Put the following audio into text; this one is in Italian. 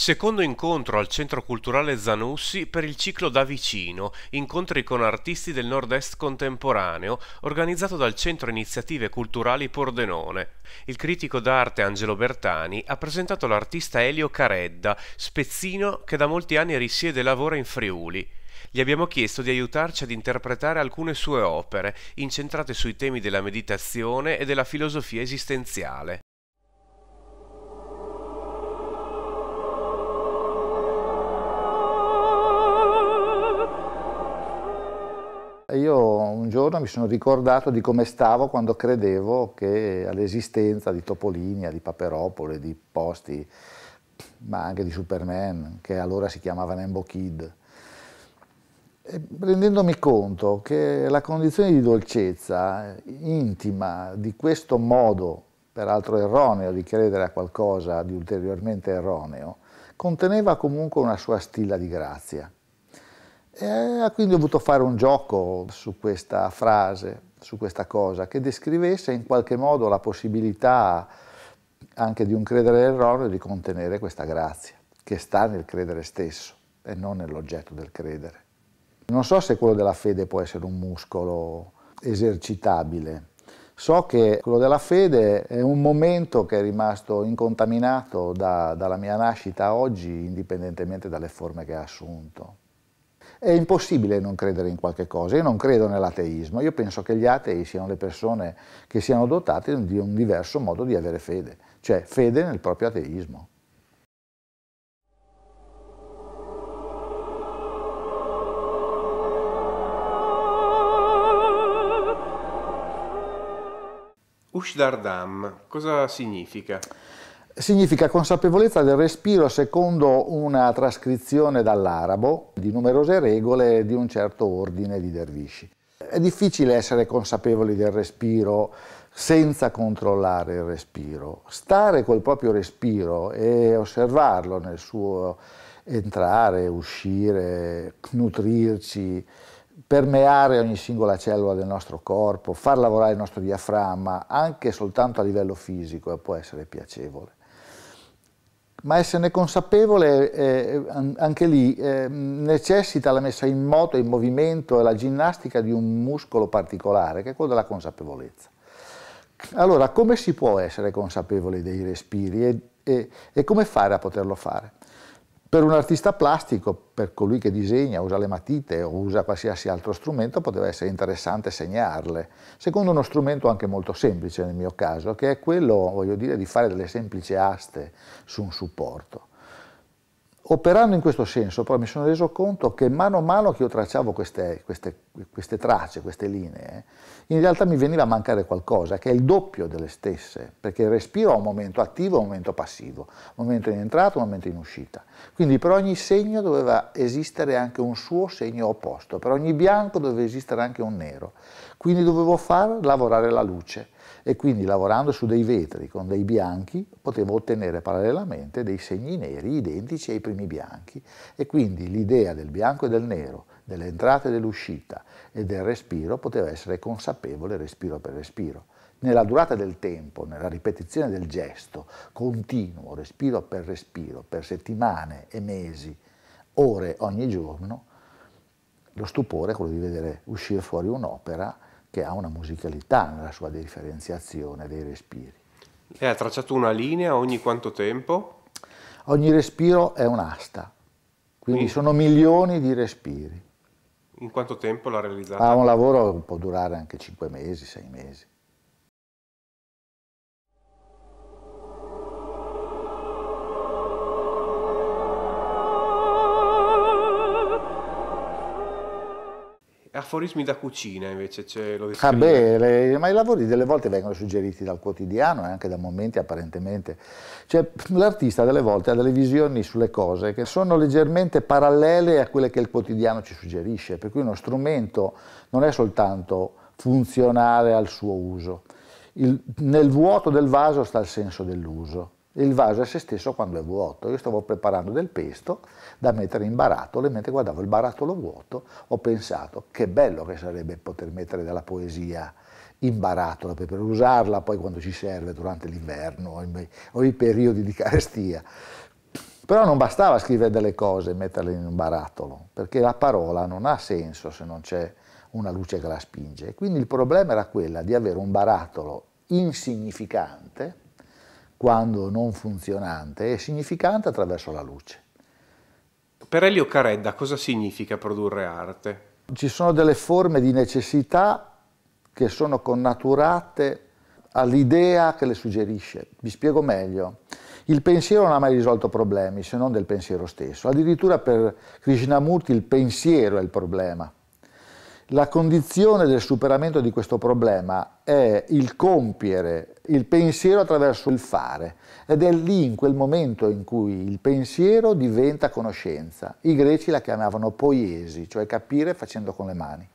Secondo incontro al Centro Culturale Zanussi per il ciclo Da Vicino, incontri con artisti del Nord-Est contemporaneo, organizzato dal Centro Iniziative Culturali Pordenone. Il critico d'arte Angelo Bertani ha presentato l'artista Elio Caredda, spezzino che da molti anni risiede e lavora in Friuli. Gli abbiamo chiesto di aiutarci ad interpretare alcune sue opere, incentrate sui temi della meditazione e della filosofia esistenziale. Io un giorno mi sono ricordato di come stavo quando credevo che all'esistenza di Topolinia, di Paperopole, di Posti, ma anche di Superman, che allora si chiamava Nembo Kid. E rendendomi conto che la condizione di dolcezza intima di questo modo, peraltro erroneo, di credere a qualcosa di ulteriormente erroneo, conteneva comunque una sua stilla di grazia. E quindi ho voluto fare un gioco su questa frase, su questa cosa, che descrivesse in qualche modo la possibilità anche di un credere erroneo di contenere questa grazia, che sta nel credere stesso e non nell'oggetto del credere. Non so se quello della fede può essere un muscolo esercitabile. So che quello della fede è un momento che è rimasto incontaminato dalla mia nascita a oggi, indipendentemente dalle forme che ha assunto. È impossibile non credere in qualche cosa. Io non credo nell'ateismo, io penso che gli atei siano le persone che siano dotate di un diverso modo di avere fede, cioè fede nel proprio ateismo. Ushdardam, cosa significa? Significa consapevolezza del respiro secondo una trascrizione dall'arabo di numerose regole di un certo ordine di dervisci. È difficile essere consapevoli del respiro senza controllare il respiro. Stare col proprio respiro e osservarlo nel suo entrare, uscire, nutrirci, permeare ogni singola cellula del nostro corpo, far lavorare il nostro diaframma, anche soltanto a livello fisico, può essere piacevole. Ma esserne consapevole, anche lì, necessita la messa in moto, in movimento e la ginnastica di un muscolo particolare, che è quello della consapevolezza. Allora, come si può essere consapevoli dei respiri e come fare a poterlo fare? Per un artista plastico, per colui che disegna, usa le matite o usa qualsiasi altro strumento, poteva essere interessante segnarle, secondo uno strumento anche molto semplice nel mio caso, che è quello, voglio dire, di fare delle semplici aste su un supporto. Operando in questo senso, però, mi sono reso conto che mano a mano che io tracciavo queste tracce, queste linee, in realtà mi veniva a mancare qualcosa, che è il doppio delle stesse, perché il respiro ha un momento attivo e un momento passivo, un momento in entrata e un momento in uscita. Quindi per ogni segno doveva esistere anche un suo segno opposto, per ogni bianco doveva esistere anche un nero. Quindi dovevo far lavorare la luce. E quindi lavorando su dei vetri con dei bianchi potevo ottenere parallelamente dei segni neri identici ai primi bianchi e quindi l'idea del bianco e del nero, dell'entrata e dell'uscita e del respiro poteva essere consapevole respiro per respiro. Nella durata del tempo, nella ripetizione del gesto continuo, respiro per settimane e mesi, ore ogni giorno, lo stupore è quello di vedere uscire fuori un'opera che ha una musicalità nella sua differenziazione dei respiri. Lei ha tracciato una linea ogni quanto tempo? Ogni respiro è un'asta, quindi sono milioni di respiri. In quanto tempo l'ha realizzata? Ha un lavoro che può durare anche 5 mesi, 6 mesi. Aforismi da cucina invece, lo Ah descrive? beh, ma i lavori delle volte vengono suggeriti dal quotidiano e anche da momenti apparentemente. Cioè, l'artista delle volte ha delle visioni sulle cose che sono leggermente parallele a quelle che il quotidiano ci suggerisce, per cui uno strumento non è soltanto funzionale al suo uso. Nel vuoto del vaso sta il senso dell'uso. Il vaso è se stesso quando è vuoto. Io stavo preparando del pesto da mettere in barattolo e mentre guardavo il barattolo vuoto ho pensato che bello che sarebbe poter mettere della poesia in barattolo per usarla poi quando ci serve durante l'inverno o i periodi di carestia. Però non bastava scrivere delle cose e metterle in un barattolo, perché la parola non ha senso se non c'è una luce che la spinge. E quindi il problema era quello di avere un barattolo insignificante, quando non funzionante, e significante attraverso la luce. Per Elio Caredda cosa significa produrre arte? Ci sono delle forme di necessità che sono connaturate all'idea che le suggerisce. Vi spiego meglio. Il pensiero non ha mai risolto problemi, se non del pensiero stesso. Addirittura per Krishnamurti il pensiero è il problema. La condizione del superamento di questo problema è il compiere il pensiero attraverso il fare, ed è lì, in quel momento, in cui il pensiero diventa conoscenza. I greci la chiamavano poiesi, cioè capire facendo con le mani.